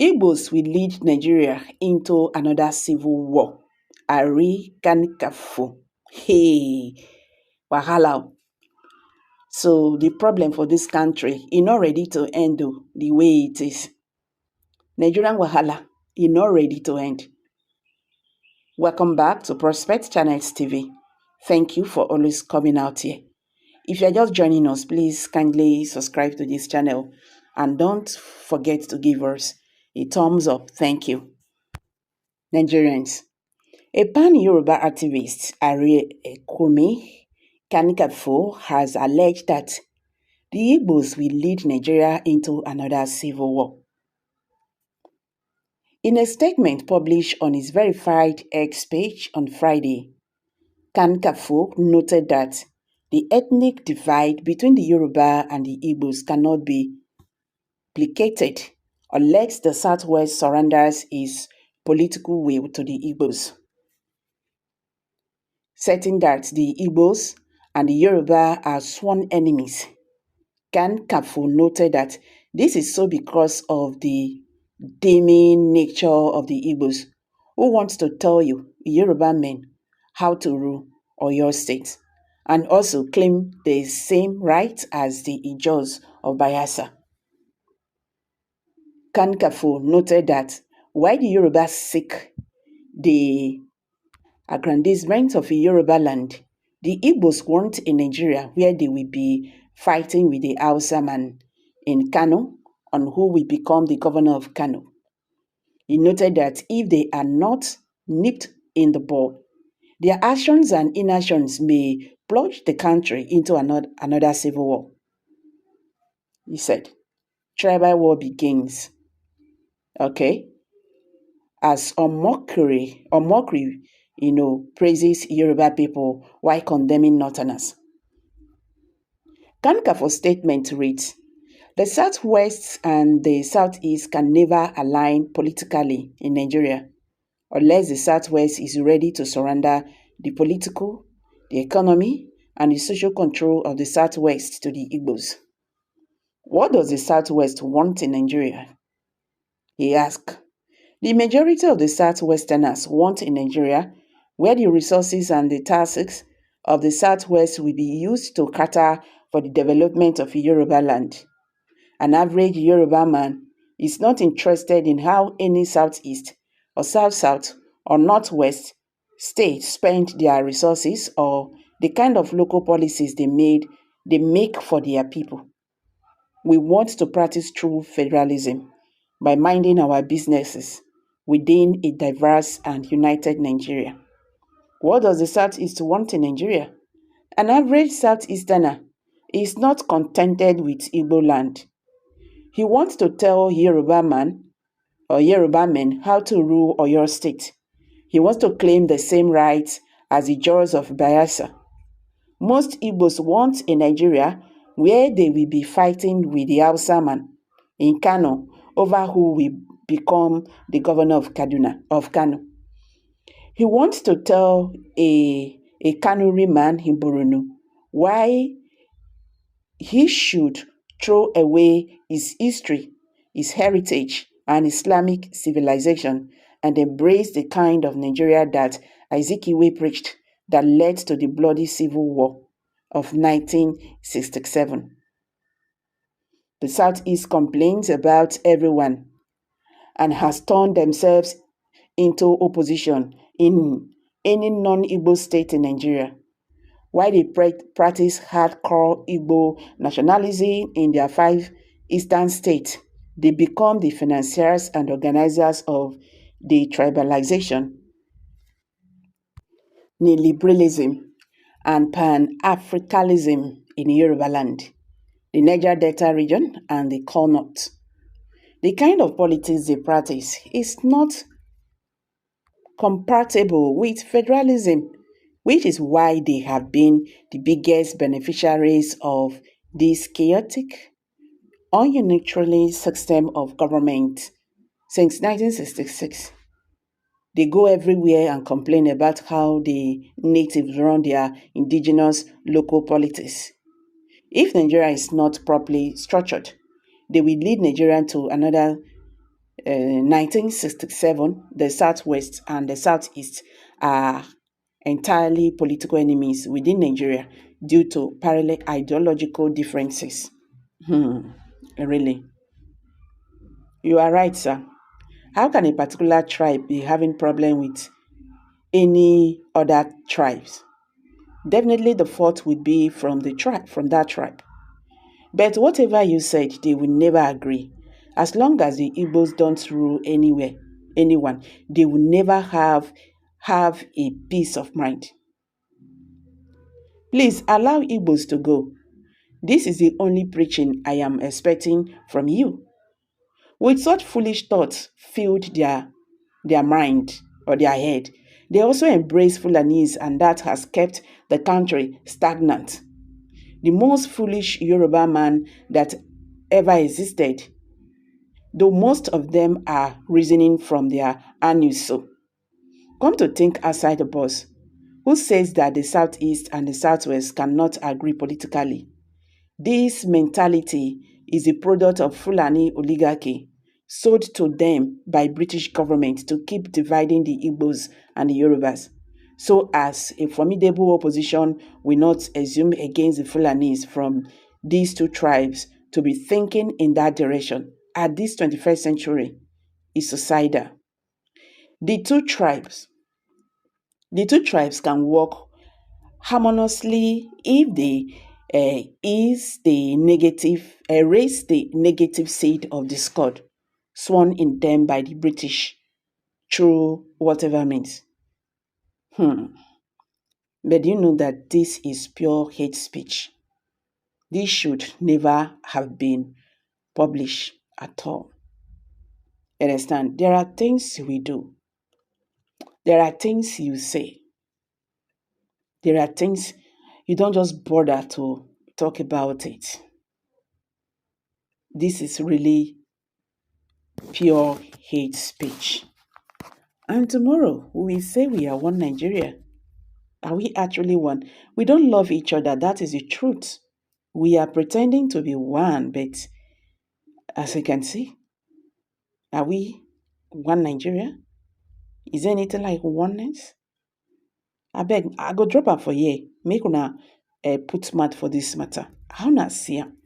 Igbos will lead Nigeria into another civil war. Aare Kakanfo. Hey, wahala. So the problem for this country is not ready to end the way it is. Nigerian wahala is not ready to end. Welcome back to Prospect Channels TV. Thank you for always coming out here. If you're just joining us, please kindly subscribe to this channel and don't forget to give us a thumbs up. Thank you. Nigerians. A pan-Yoruba activist, Aare Kakanfo, has alleged that the Igbos will lead Nigeria into another civil war. In a statement published on his verified X page on Friday, Kakanfo noted that the ethnic divide between the Yoruba and the Igbos cannot be placated unless the Southwest surrenders its political will to the Igbos, stating that the Igbos and the Yoruba are sworn enemies. Kakanfo noted that this is so because of the damning nature of the Igbos, who want to tell you, Yoruba men, how to rule Oyo State, and also claim the same rights as the Igbos of Bayelsa. Kakanfo noted that while the Yoruba seek the aggrandizement of Yoruba land, the Igbos want a Nigeria where they will be fighting with the Hausa man in Kano on who will become the governor of Kano. He noted that if they are not nipped in the bud, their actions and inactions may plunge the country into another civil war. He said, tribal war begins. Okay? As a mockery, praises Yoruba people while condemning Northerners. Kakanfo's statement reads, the Southwest and the Southeast can never align politically in Nigeria unless the Southwest is ready to surrender the political, the economy, and the social control of the Southwest to the Igbos. What does the Southwest want in Nigeria? He asked. The majority of the Southwesterners want a Nigeria where the resources and the tasks of the Southwest will be used to cater for the development of Yoruba land. An average Yoruba man is not interested in how any Southeast or South-South or Northwest state spend their resources or the kind of local policies they make for their people. We want to practice true federalism by minding our businesses within a diverse and united Nigeria. What does the Southeast want in Nigeria? An average Southeasterner is not contented with Igbo land. He wants to tell Yoruba man or Yoruba men how to rule Oyo State. He wants to claim the same rights as the Igbos of Bayelsa. Most Igbos want a Nigeria where they will be fighting with the Hausa man in Kano over who will become the governor of Kano. He wants to tell a Kanuri man in Borno why he should throw away his history, his heritage, and Islamic civilization and embrace the kind of Nigeria that Azikiwe preached that led to the bloody civil war of 1967. The Southeast complains about everyone and has turned themselves into opposition in any non-Igbo state in Nigeria. While they practice hardcore Igbo nationalism in their 5 eastern states, they become the financiers and organizers of the tribalization, neoliberalism, and Pan-Africanism in Yoruba land, the Niger Delta region, and the Core North. The kind of politics they practice is not compatible with federalism, which is why they have been the biggest beneficiaries of this chaotic, ununitarist system of government since 1966. They go everywhere and complain about how the natives run their indigenous local politics. If Nigeria is not properly structured, they will lead Nigeria to another 1967, the Southwest and the Southeast are entirely political enemies within Nigeria due to parallel ideological differences. Really. You are right, sir. How can a particular tribe be having problem with any other tribes? Definitely the fault would be from that tribe. But whatever you said, they will never agree. As long as the Igbos don't rule anyone, they will never have a peace of mind. Please allow Igbos to go. This is the only preaching I am expecting from you. With such foolish thoughts filled their mind or their head, they also embrace Fulanese, and that has kept the country stagnant. The most foolish Yoruba man that ever existed, though most of them are reasoning from their anus. So, come to think outside the box. Who says that the Southeast and the Southwest cannot agree politically? This mentality is a product of Fulani oligarchy sold to them by British government to keep dividing the Igbos and the Yorubas, so as a formidable opposition will not assume against the Fulanis from these two tribes to be thinking in that direction at this 21st century is suicidal. The two tribes, the two tribes can work harmoniously if they erase the negative seed of discord sworn in them by the British through whatever means. But you know that this is pure hate speech. This should never have been published at all. You understand? There are things we do. There are things you say. There are things you don't just bother to talk about it. This is really pure hate speech. And tomorrow we will say we are one Nigeria. Are we actually one? We don't love each other. That is the truth. We are pretending to be one, but as you can see, are we one Nigeria? Is there anything like oneness? I beg, I go drop am for here. Make una put mouth for this matter. How na see am?